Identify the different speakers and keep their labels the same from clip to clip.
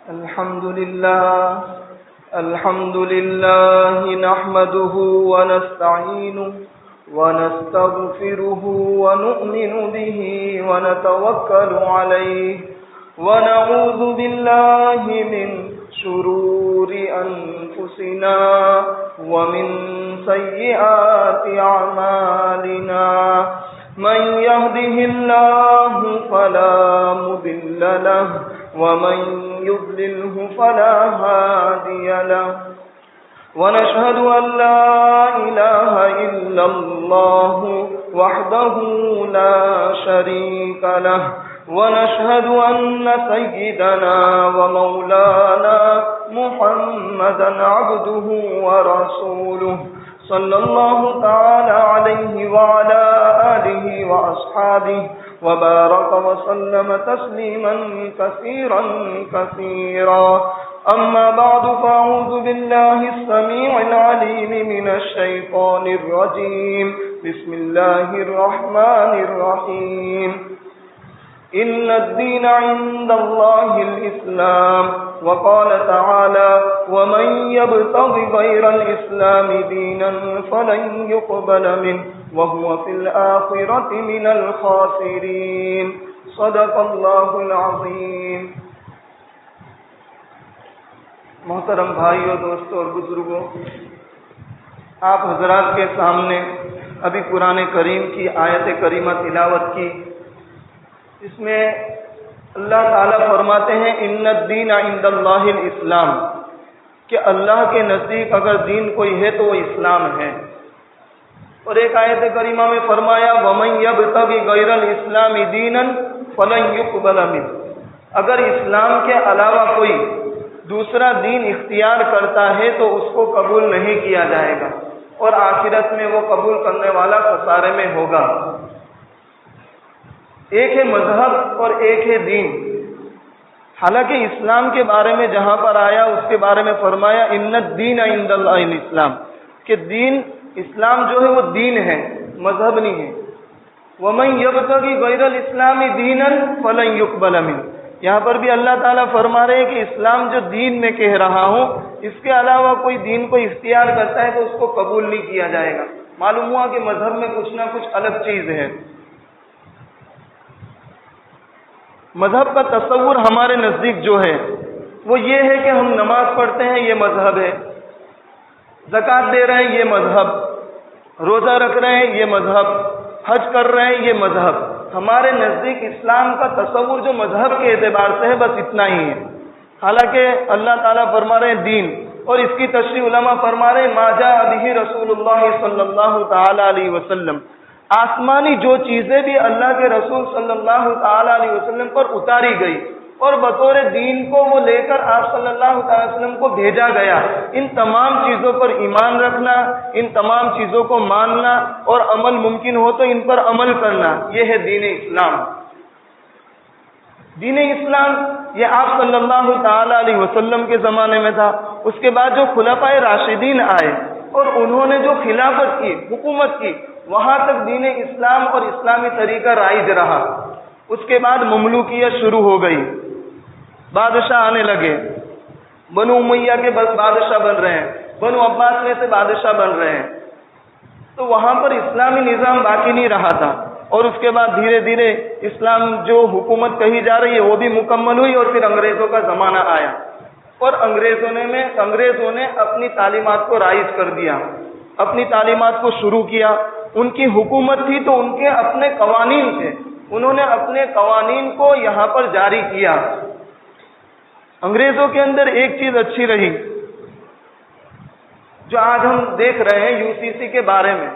Speaker 1: الحمد لله نحمده ونستعينه ونستغفره ونؤمن به ونتوكل عليه ونعوذ بالله من شرور أنفسنا ومن سيئات أعمالنا من يهده الله فلا مضل له ومن يضلله فلا هادي له ونشهد أن لا إله إلا الله وحده لا شريك له ونشهد أن سيدنا ومولانا محمدا عبده ورسوله صلى الله تعالى عليه وعلى آله وأصحابه وبارك وسلم تسليما كثيرا كثيرا أما بعد فأعوذ بالله السميع العليم من الشيطان الرجيم بسم الله الرحمن الرحيم إن الدين عند الله الإسلام وقال تعالى ومن يبتغ غير الإسلام دينا فلن يقبل منه وهو في الآخرة من الخاسرين صدق الله العظيم. محترم بھائیوں، دوستوں اور بزرگوں، آپ حضرات کے سامنے ابھی قرآن کریم کی آیت کریمہ تلاوت کی، اس میں اللہ تعالیٰ فرماتے ہیں ان الدین عند اللہ الاسلام، کہ اللہ کے نزدیک اگر دین کوئی ہے تو وہ اسلام ہے. اور ایک آیت کریمہ میں فرمایا وَمَن يَبْتَغِ غَيْرَ الْإِسْلَامِ دِينًا فَلَن يُقْبَلَ مِنْهُ، اگر اسلام کے علاوہ کوئی دوسرا دین اختیار کرتا ہے تو اس کو قبول نہیں کیا جائے گا اور آخرت میں وہ قبول کرنے والا خسارے میں ہوگا. ایک ہے مذہب اور ایک ہے دین. حالانکہ اسلام کے بارے میں جہاں پر آیا اس کے بارے میں فرمایا ان الدین عند اللہ الاسلام، کہ دین اسلام جو ہے وہ دین ہے، مذہب نہیں ہے. وَمَن يَبْتَغِ غَيْرَ الْإِسْلَامِ دِينًا فَلَن يُقْبَلَ مِنْهُ، یہاں پر بھی اللہ تعالیٰ فرما رہے ہیں کہ اسلام جو دین میں کہہ رہا ہوں، اس کے علاوہ کوئی دین کو اختیار کرتا ہے تو اس کو قبول نہیں کیا جائے گا. معلوم ہوا کہ مذہب میں کچھ نہ کچھ الگ چیز ہے. مذہب کا تصور ہمارے نزدیک جو ہے وہ یہ ہے کہ ہم نماز پڑھتے ہیں، یہ مذہب ہے. زکوٰۃ دے رہے ہیں، یہ مذہب. روزہ رکھ رہے ہیں، یہ مذہب. حج کر رہے ہیں، یہ مذہب. ہمارے نزدیک اسلام کا تصور جو مذہب کے اعتبار سے ہے بس اتنا ہی ہے. حالانکہ اللہ تعالیٰ فرما رہے ہیں دین، اور اس کی تشریح علماء فرما رہے ہیں ما جاء بہ رسول اللہ صلی اللہ تعالی علیہ وسلم، آسمانی جو چیزیں بھی اللہ کے رسول صلی اللہ تعالی علیہ وسلم پر اتاری گئی اور بطور دین کو وہ لے کر آپ صلی اللہ تعالی وسلم کو بھیجا گیا، ان تمام چیزوں پر ایمان رکھنا، ان تمام چیزوں کو ماننا اور عمل ممکن ہو تو ان پر عمل کرنا، یہ ہے دین اسلام. دین اسلام یہ آپ صلی اللہ تعالی علیہ وسلم کے زمانے میں تھا. اس کے بعد جو خلفائے راشدین آئے اور انہوں نے جو خلافت کی، حکومت کی، وہاں تک دین اسلام اور اسلامی طریقہ رائج رہا. اس کے بعد مملوکیت شروع ہو گئی، بادشاہ آنے لگے. بنو امیہ کے بادشاہ بن رہے ہیں، بنو عباس میں سے بادشاہ بن رہے ہیں. تو وہاں پر اسلامی نظام باقی نہیں رہا تھا. اور اس کے بعد دھیرے دھیرے اسلام جو حکومت کہی جا رہی ہے وہ بھی مکمل ہوئی، اور پھر انگریزوں کا زمانہ آیا اور انگریزوں نے اپنی تعلیمات کو رائج کر دیا، اپنی تعلیمات کو شروع کیا. ان کی حکومت تھی تو ان کے اپنے قوانین تھے، انہوں نے اپنے قوانین کو یہاں پر جاری کیا. انگریزوں کے اندر ایک چیز اچھی رہی جو آج ہم دیکھ رہے ہیں یو سی سی کے بارے میں.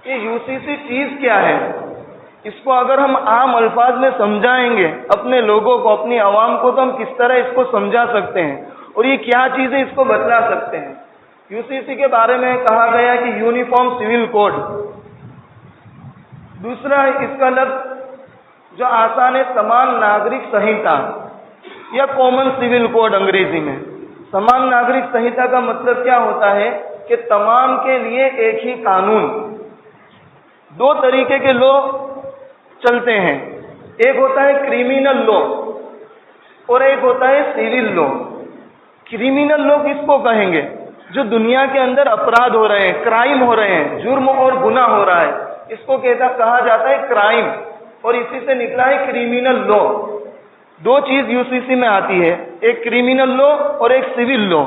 Speaker 1: یہ یو سی سی چیز کیا ہے، اس کو اگر ہم عام الفاظ میں سمجھائیں گے اپنے لوگوں کو، اپنی عوام کو، تو ہم کس طرح اس کو سمجھا سکتے ہیں اور یہ کیا چیز ہے اس کو بتلا سکتے ہیں. یو سی سی کے بارے میں کہا گیا کہ یونیفارم سول کوڈ. دوسرا اس کا لفظ جو آسان ہے سمان ناگرک سنہتا یا کامن سول کوڈ انگریزی میں. سمان ناگرک سنہتا کا مطلب کیا ہوتا ہے کہ تمام کے لیے ایک ہی قانون. دو طریقے کے لو چلتے ہیں، ایک ہوتا ہے کریمنل لو اور ایک ہوتا ہے سیول لا. کریمنل لا کس کو کہیں گے؟ جو دنیا کے اندر اپرادھ ہو رہے ہیں، کرائم ہو رہے ہیں، جرم اور گناہ ہو رہا ہے، اس کو کہا جاتا ہے کرائم، اور اسی سے نکلا ہے کریمنل لا. دو چیز UCC میں آتی ہے، ایک کریمنل لا اور ایک سیول لا.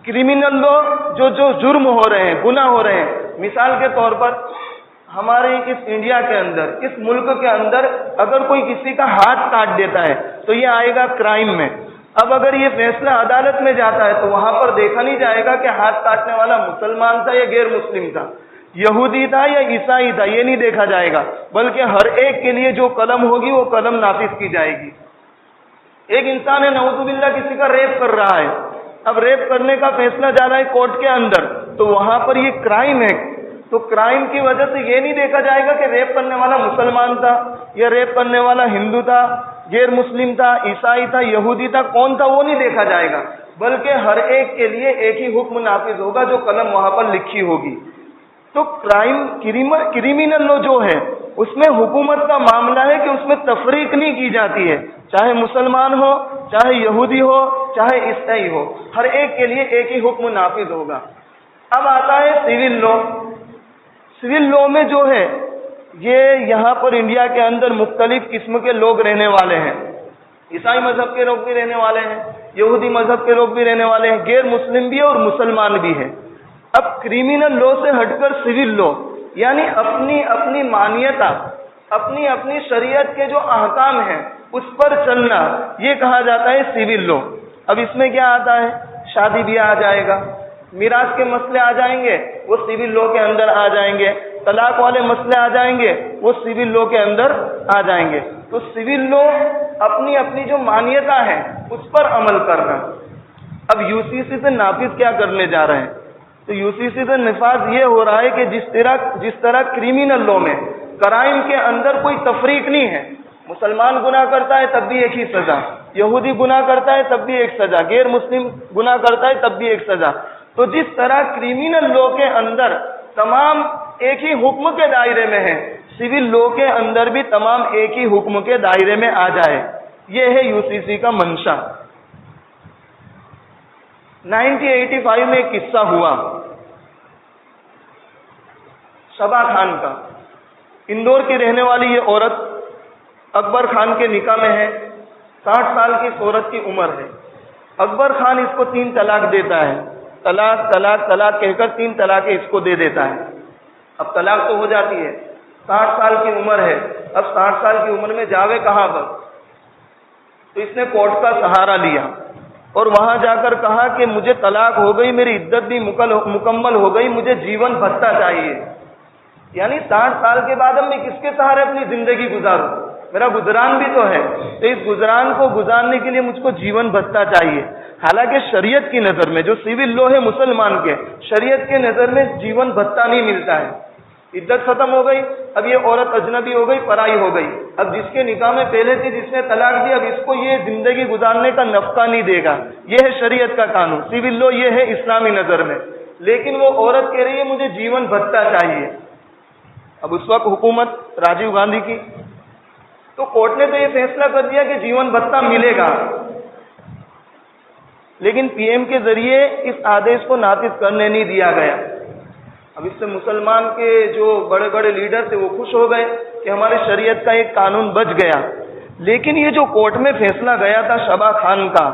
Speaker 1: کریمنل لا جو جرم ہو رہے ہیں، گناہ ہو رہے ہیں، مثال کے طور پر ہمارے اس انڈیا کے اندر، اس ملک کے اندر اگر کوئی کسی کا ہاتھ کاٹ دیتا ہے تو یہ آئے گا کرائم میں. اب اگر یہ فیصلہ عدالت میں جاتا ہے تو وہاں پر دیکھا نہیں جائے گا کہ ہاتھ کاٹنے والا مسلمان تھا یا غیر مسلم تھا، یہودی تھا یا عیسائی تھا، یہ نہیں دیکھا جائے گا، بلکہ ہر ایک کے لیے جو قلم ہوگی وہ قلم نافذ کی جائے گی. ایک انسان ہے نعوذ باللہ کسی کا ریپ کر رہا ہے، اب ریپ کرنے کا فیصلہ جا رہا ہے کورٹ کے اندر، تو وہاں پر یہ کرائم ہے. تو کرائم کی وجہ سے یہ نہیں دیکھا جائے گا کہ ریپ کرنے والا مسلمان تھا یا ریپ کرنے والا ہندو تھا، غیر مسلم تھا، عیسائی تھا، یہودی تھا، کون تھا، وہ نہیں دیکھا جائے گا، بلکہ ہر ایک کے لیے ایک ہی حکم نافذ ہوگا جو قلم وہاں پر لکھی ہوگی. تو کریمنل لا جو ہے اس میں حکومت کا معاملہ ہے کہ اس میں تفریق نہیں کی جاتی ہے، چاہے مسلمان ہو، چاہے یہودی ہو، چاہے عیسائی ہو، ہر ایک کے لیے ایک ہی حکم نافذ ہوگا. اب آتا ہے سیول لا. سیول لا میں جو ہے یہ یہاں پر انڈیا کے اندر مختلف قسم کے لوگ رہنے والے ہیں. عیسائی مذہب کے لوگ بھی رہنے والے ہیں، یہودی مذہب کے لوگ بھی رہنے والے ہیں، غیر مسلم بھی اور مسلمان بھی ہیں. اب کریمنل لا سے ہٹ کر سیول لا، یعنی اپنی اپنی مانیتا، اپنی اپنی شریعت کے جو احکام ہیں اس پر چلنا، یہ کہا جاتا ہے سیول لا. اب اس میں کیا آتا ہے؟ شادی بیاہ آ جائے گا، میراث کے مسئلے آ جائیں گے، وہ سیول لا کے اندر آ جائیں گے، طلاق والے مسئلے آ جائیں گے، وہ سیول لا کے اندر آ جائیں گے. تو سیول لا اپنی اپنی جو مانیتا ہے اس پر عمل کرنا. اب UCC سے نافذ کیا کرنے جا رہے ہیں؟ تو UCC سے نفاذ یہ ہو رہا ہے کہ جس طرح کریمنل لا میں کرائم کے اندر کوئی تفریق نہیں ہے، مسلمان گناہ کرتا ہے تب بھی ایک ہی سزا، یہودی گناہ کرتا ہے تب بھی ایک سزا، غیر مسلم گناہ کرتا ہے تب بھی ایک سزا. تو جس طرح کریمنل لا کے اندر تمام ایک ہی حکم کے دائرے میں ہیں، سیول لا کے اندر بھی تمام ایک ہی حکم کے دائرے میں آ جائے. یہ ہے UCC کا منشا. 1985 میں ایک قصہ ہوا شبا خان کا. اندور کی رہنے والی یہ عورت اکبر خان کے نکاح میں ہے، 60 سال کی اس عورت کی عمر ہے. اکبر خان اس کو 3 طلاق دیتا ہے، طلاق طلاق طلاق کہہ کر 3 طلاقیں اس کو دے دیتا ہے. اب طلاق تو ہو جاتی ہے، 60 سال کی عمر ہے، اب 60 سال کی عمر میں جاوے کہاں پر؟ تو اس نے کورٹ کا سہارا لیا اور وہاں جا کر کہا کہ مجھے طلاق ہو گئی، میری عدت بھی مکمل ہو گئی، مجھے جیون بھتہ چاہیے. یعنی 60 سال کے بعد اب میں کس کے سہارے اپنی زندگی گزاروں؟ میرا گزران بھی تو ہے، تو اس گزران کو گزارنے کے لیے مجھ کو جیون بھتہ چاہیے. حالانکہ شریعت کی نظر میں جو سیول لا ہے مسلمان کے، شریعت کے نظر میں جیون بھتہ نہیں ملتا ہے. عدت ختم ہو گئی، اب یہ عورت اجنبی ہو گئی، پرائی ہو گئی. اب جس کے نکاح میں پہلے تھی، جس نے طلاق دی، اب اس کو یہ زندگی گزارنے کا نفقہ نہیں دے گا. یہ ہے شریعت کا قانون، سیول لا یہ ہے اسلامی نظر میں. لیکن وہ عورت کہہ رہی ہے مجھے جیون بھتہ چاہیے. اب اس وقت حکومت راجیو گاندھی کی، تو کورٹ نے تو یہ فیصلہ کر دیا کہ جیون بھتہ ملے گا، لیکن PM کے ذریعے اس آدیش کو نافذ کرنے نہیں دیا گیا. اب اس سے مسلمان کے جو بڑے بڑے لیڈر تھے وہ خوش ہو گئے کہ ہماری شریعت کا ایک قانون بچ گیا. لیکن یہ جو کورٹ میں فیصلہ گیا تھا شبا خان کا،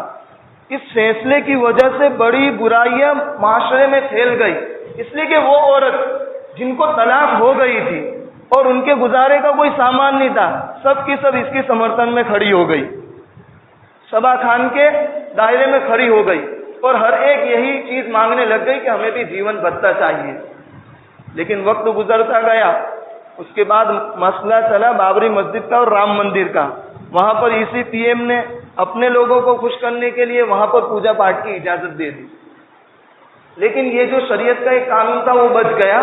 Speaker 1: اس فیصلے کی وجہ سے بڑی برائیاں معاشرے میں پھیل گئی، اس لیے کہ وہ عورت جن کو طلاق ہو گئی تھی اور ان کے گزارے کا کوئی سامان نہیں تھا، سب کی سب اس کی سمرتھن میں کھڑی ہو گئی، شبا خان کے دائرے میں کھڑی ہو گئی، اور ہر ایک یہی چیز مانگنے لگ گئی کہ ہمیں بھی جیون بھتہ چاہیے. لیکن وقت گزرتا گیا، اس کے بعد مسئلہ چلا بابری مسجد کا اور رام مندر کا. وہاں پر اسی PM نے اپنے لوگوں کو خوش کرنے کے لیے وہاں پر پوجا پاٹ کی اجازت دے دی. لیکن یہ جو شریعت کا ایک قانون تھا وہ بچ گیا.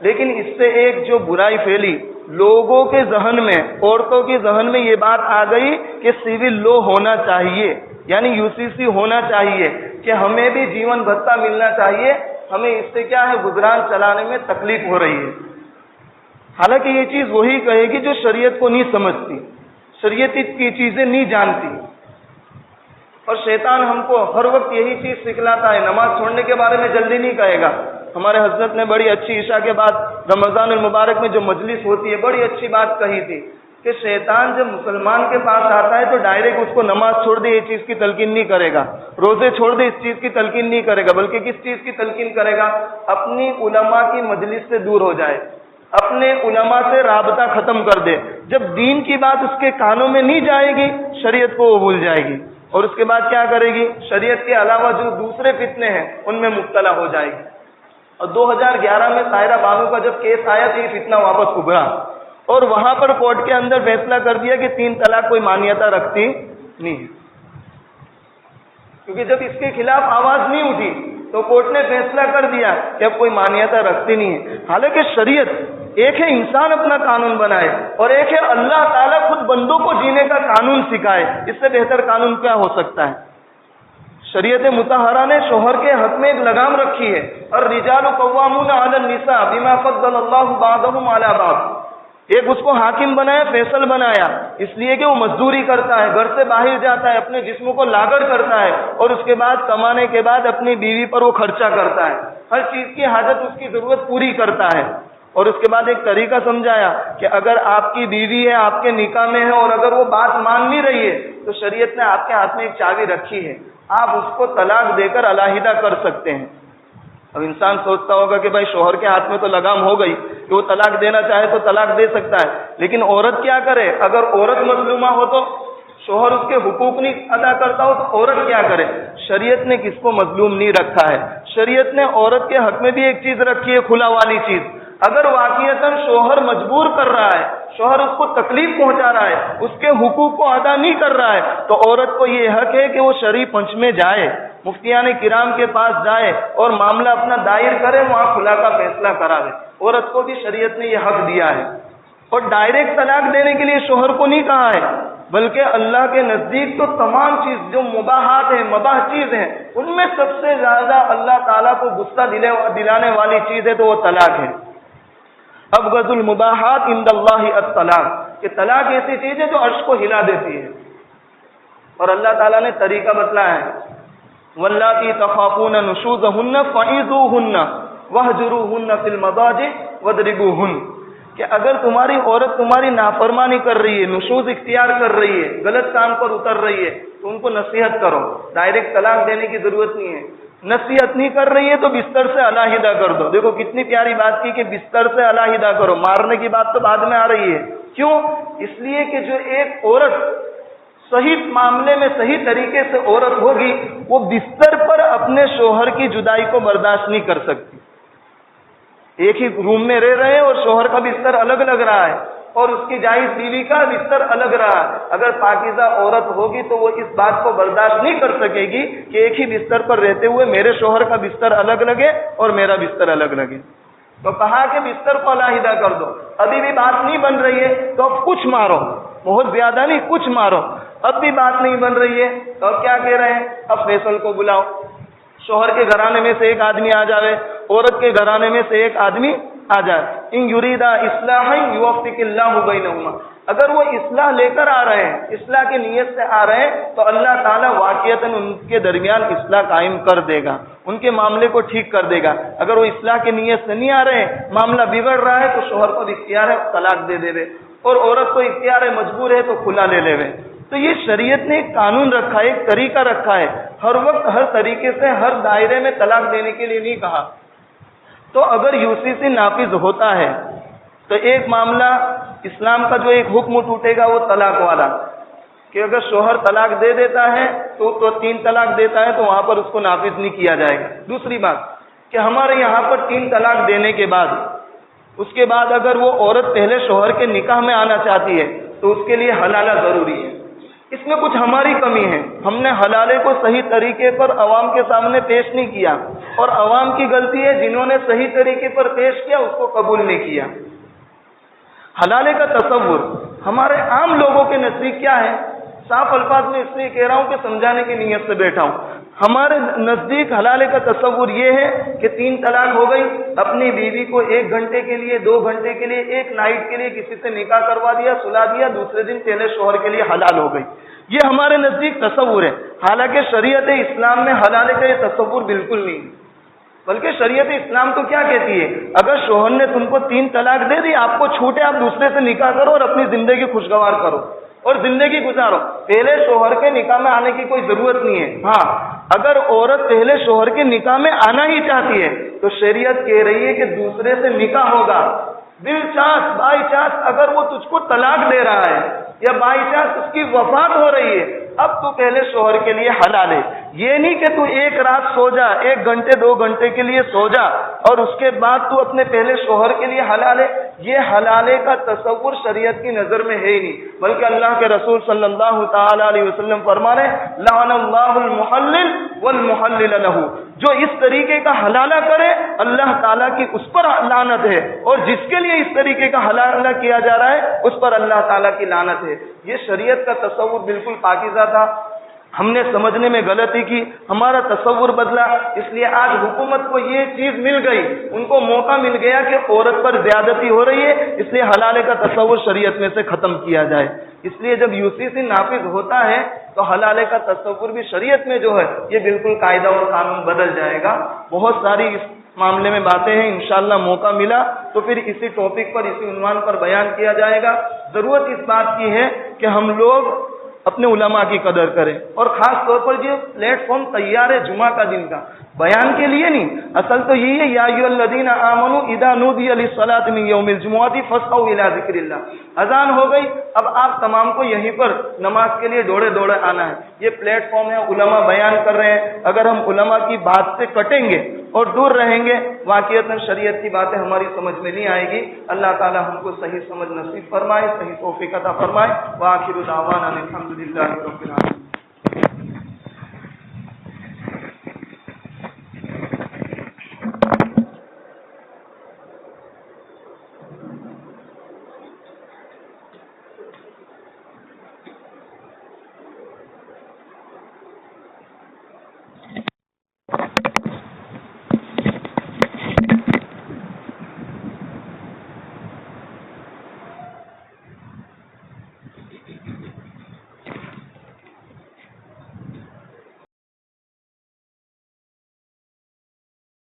Speaker 1: لیکن اس سے ایک جو برائی پھیلی لوگوں کے ذہن میں، عورتوں کے ذہن میں یہ بات آ گئی کہ سیول لا ہونا چاہیے، یعنی UCC ہونا چاہیے، کہ ہمیں بھی جیون بھتہ ملنا چاہیے، ہمیں اس سے کیا ہے گزران چلانے میں تکلیف ہو رہی ہے. حالانکہ یہ چیز وہی کہے گی جو شریعت کو نہیں سمجھتی، شریعت کی چیزیں نہیں جانتی. اور شیطان ہم کو ہر وقت یہی چیز سکھلاتا ہے، نماز چھوڑنے کے بارے میں جلدی نہیں کہے گا. ہمارے حضرت نے بڑی اچھی عشاء کے بعد رمضان المبارک میں جو مجلس ہوتی ہے بڑی اچھی بات کہی تھی کہ شیطان جب مسلمان کے پاس آتا ہے تو ڈائریکٹ اس کو نماز چھوڑ دے یہ چیز کی تلقین نہیں کرے گا، روزے چھوڑ دے اس چیز کی تلقین نہیں کرے گا، بلکہ کس چیز کی تلقین کرے گا؟ اپنی علماء کی مجلس سے دور ہو جائے، اپنے علماء سے رابطہ ختم کر دے. جب دین کی بات اس کے کانوں میں نہیں جائے گی شریعت کو وہ بھول جائے گی، اور اس کے بعد کیا کرے گی؟ شریعت کے علاوہ جو دوسرے فتنے ہیں ان میں مبتلا ہو جائے گی. اور 2011 میں طاہرہ بانو کا جب کیس آیا تو یہ فتنہ واپس ابھرا، اور وہاں پر کورٹ کے اندر فیصلہ کر دیا کہ 3 طلاق کوئی مانیتا رکھتی نہیں ہے، کیونکہ جب اس کے خلاف آواز نہیں اٹھی تو کورٹ نے فیصلہ کر دیا کہ اب کوئی مانیتا رکھتی نہیں ہے. حالانکہ شریعت ایک ہے انسان اپنا قانون بنائے، اور ایک ہے اللہ تعالیٰ خود بندوں کو جینے کا قانون سکھائے. اس سے بہتر قانون کیا ہو سکتا ہے؟ شریعت مطہرہ نے شوہر کے حق میں ایک لگام رکھی ہے، اور الرجال قوامون علی النساء بما فضل اللہ بعضهم علی بعض. ایک اس کو حاکم بنایا، فیصل بنایا، اس لیے کہ وہ مزدوری کرتا ہے، گھر سے باہر جاتا ہے، اپنے جسم کو لاغر کرتا ہے، اور اس کے بعد کمانے کے بعد اپنی بیوی پر وہ خرچہ کرتا ہے، ہر چیز کی حاجت اس کی ضرورت پوری کرتا ہے. اور اس کے بعد ایک طریقہ سمجھایا کہ اگر آپ کی بیوی ہے، آپ کے نکاح میں ہے، اور اگر وہ بات مان نہیں رہی ہے تو شریعت نے آپ کے ہاتھ میں ایک چابی رکھی ہے، آپ اس کو طلاق دے کر علیحدہ کر سکتے ہیں. اب انسان سوچتا ہوگا کہ بھائی شوہر کے ہاتھ میں تو لگام ہو گئی کہ وہ طلاق دینا چاہے تو طلاق دے سکتا ہے، لیکن عورت کیا کرے؟ اگر عورت مظلومہ ہو تو شوہر اس کے حقوق نہیں ادا کرتا ہو تو عورت کیا کرے؟ شریعت نے کس کو مظلوم نہیں رکھا ہے. شریعت نے عورت کے حق میں بھی ایک چیز رکھی ہے، کھلا والی چیز. اگر واقعتاً شوہر مجبور کر رہا ہے، شوہر اس کو تکلیف پہنچا رہا ہے، اس کے حقوق کو ادا نہیں کر رہا ہے، تو عورت کو یہ حق ہے کہ وہ شرعی پنچ میں جائے، مفتیان کرام کے پاس جائے اور معاملہ اپنا دائر کرے، وہاں خلا کا فیصلہ کرا دے. عورت کو بھی شریعت نے یہ حق دیا ہے. اور ڈائریکٹ طلاق دینے کے لیے شوہر کو نہیں کہا ہے، بلکہ اللہ کے نزدیک تو تمام چیز جو مباحات ہیں، مباح چیز ہیں، ان میں سب سے زیادہ اللہ تعالیٰ کو غصہ دلانے والی چیز ہے تو وہ طلاق ہے. ابغض المباحات عند اللہ الطلاق، کہ طلاق ایسی چیز ہے جو عرش کو ہلا دیتی ہے. اور اللہ تعالیٰ نے طریقہ بتلایا ہے، واللاتی تخافون نشوزہن فعظوہن واہجروہن فی المضاجع واضربوہن، کہ اگر تمہاری عورت تمہاری نافرمانی کر رہی ہے، نشوز اختیار کر رہی ہے، غلط کام پر اتر رہی ہے، تو ان کو نصیحت کرو. ڈائریکٹ طلاق دینے کی ضرورت نہیں ہے. نصیحت نہیں کر رہی ہے تو بستر سے علیحدہ کر دو. دیکھو کتنی پیاری بات کی کہ بستر سے علیحدہ کرو. مارنے کی بات تو بعد میں آ رہی ہے. کیوں؟ اس لیے کہ جو ایک عورت صحیح معاملے میں صحیح طریقے سے عورت ہوگی، وہ بستر پر اپنے شوہر کی جدائی کو برداشت نہیں کر سکتی. ایک ہی روم میں رہ رہے ہیں اور شوہر کا بستر الگ لگ رہا ہے اور اس کی جائز بیوی کا بستر الگ رہا. اگر پاکیزہ عورت ہوگی تو وہ اس بات کو برداشت نہیں کر سکے گی کہ ایک ہی بستر پر رہتے ہوئے میرے شوہر کا بستر الگ لگے اور میرا بستر الگ لگے. تو کہا کہ بستر کو علیحدہ کر دو. ابھی بھی بات نہیں بن رہی ہے تو اب کچھ مارو، بہت زیادہ نہیں، کچھ مارو. اب بھی بات نہیں بن رہی ہے تو اب کیا کہہ رہے ہیں؟ اب فیصل کو بلاؤ. شوہر کے گھرانے میں سے ایک آدمی آ جاوے، عورت کے گھرانے میں سے ایک آدمی آ جائے. ان یریدا اصلاحا یوفق اللہ بینہما، اگر وہ اصلاح لے کر آ رہے ہیں، اصلاح کی نیت سے آ رہے ہیں تو اللہ تعالیٰ واقعتاً ان کے درمیان اصلاح قائم کر دے گا، ان کے معاملے کو ٹھیک کر دے گا. اگر وہ اصلاح کی نیت سے نہیں آ رہے ہیں، معاملہ بگڑ رہا ہے، تو شوہر کو اختیار ہے طلاق دے دے، اور عورت کو اختیار ہے مجبور ہے تو کھلا لے لے. تو یہ شریعت نے ایک قانون رکھا ہے، ایک طریقہ رکھا ہے. ہر وقت ہر طریقے سے ہر دائرے میں طلاق دینے کے لیے نہیں کہا. تو اگر UCC نافذ ہوتا ہے تو ایک معاملہ اسلام کا جو ایک حکم ٹوٹے گا وہ طلاق والا، کہ اگر شوہر طلاق دے دیتا ہے تو 3 طلاق دیتا ہے تو وہاں پر اس کو نافذ نہیں کیا جائے گا. دوسری بات کہ ہمارے یہاں پر 3 طلاق دینے کے بعد اس کے بعد اگر وہ عورت پہلے شوہر کے نکاح میں آنا چاہتی ہے تو اس کے لیے حلالہ ضروری ہے. اس میں کچھ ہماری کمی ہے، ہم نے حلالے کو صحیح طریقے پر عوام کے سامنے پیش نہیں کیا، اور عوام کی غلطی ہے جنہوں نے صحیح طریقے پر پیش کیا اس کو قبول نہیں کیا. حلالے کا تصور ہمارے عام لوگوں کے نزدیک کیا ہے؟ صاف الفاظ میں اس لیے کہہ رہا ہوں کہ سمجھانے کی نیت سے بیٹھا ہوں. ہمارے نزدیک حلالے کا تصور یہ ہے کہ 3 طلاق ہو گئی، اپنی بیوی کو 1 گھنٹے کے لیے 2 گھنٹے کے لیے 1 نائٹ کے لیے کسی سے نکاح کروا دیا، سلا دیا، دوسرے دن پہلے شوہر کے لیے حلال ہو گئی. یہ ہمارے نزدیک تصور ہے. حالانکہ شریعت اسلام میں حلال کا یہ تصور بالکل نہیں، بلکہ شریعت اسلام تو کیا کہتی ہے، اگر شوہر نے تم کو 3 طلاق دے دی، آپ کو چھوٹ ہے، آپ دوسرے سے نکاح کرو اور اپنی زندگی خوشگوار کرو اور زندگی گزارو، پہلے شوہر کے نکاح میں آنے کی کوئی ضرورت نہیں ہے۔ ہاں، اگر عورت پہلے شوہر کے نکاح میں آنا ہی چاہتی ہے تو شریعت کہہ رہی ہے کہ دوسرے سے نکاح ہوگا، بائی چانس اگر وہ تجھ کو طلاق دے رہا ہے یا بائی چانس اس کی وفات ہو رہی ہے، اب تو پہلے شوہر کے لیے حلال ہے۔ یہ نہیں کہ تو ایک رات سو جا، 1 گھنٹے 2 گھنٹے کے لیے سو جا اور اس کے بعد تو اپنے پہلے شوہر کے لیے حلال ہے، یہ حلالے کا تصور شریعت کی نظر میں ہے ہی نہیں، بلکہ اللہ کے رسول صلی اللہ تعالی علیہ وسلم فرما رہے ہیں لعن اللہ المحلل والمحلل لہ، جو اس طریقے کا حلالہ کرے اللہ تعالیٰ کی اس پر لعنت ہے، اور جس کے لیے اس طریقے کا حلالہ کیا جا رہا ہے اس پر اللہ تعالیٰ کی لعنت ہے۔ یہ شریعت کا تصور بالکل پاکیزہ تھا، ہم نے سمجھنے میں غلطی کی، ہمارا تصور بدلا، اس لیے آج حکومت کو یہ چیز مل گئی، ان کو موقع مل گیا کہ عورت پر زیادتی ہو رہی ہے، اس لیے حلالے کا تصور شریعت میں سے ختم کیا جائے۔ اس لیے جب UCC نافذ ہوتا ہے تو حلالے کا تصور بھی شریعت میں جو ہے یہ بالکل قاعدہ اور قانون بدل جائے گا۔ بہت ساری اس معاملے میں باتیں ہیں، انشاءاللہ موقع ملا تو پھر اسی ٹاپک پر، اسی عنوان پر بیان کیا جائے گا۔ ضرورت اس بات کی ہے کہ ہم لوگ اپنے علماء کی قدر کریں، اور خاص طور پر جو پلیٹ فارم تیار ہے جمعہ کا دن کا بیان کے لیے نہیں، اصل تو یہی ہے یا ایھا الذین آمنوا اذا نودی للصلاۃ من یوم الجمعۃ فاسعوا الی ذکر اللہ۔ اذان ہو گئی، اب آپ تمام کو یہیں پر نماز کے لیے دوڑے دوڑے آنا ہے۔ یہ پلیٹ فارم ہے، علماء بیان کر رہے ہیں، اگر ہم علماء کی بات سے کٹیں گے اور دور رہیں گے واقعتاً شریعت کی باتیں ہماری سمجھ میں نہیں آئے گی۔ اللہ تعالی ہم کو صحیح سمجھ نصیب فرمائے، صحیح توفیق عطا فرمائے۔ وآخر دعوانا الحمدللہ رب العالمین۔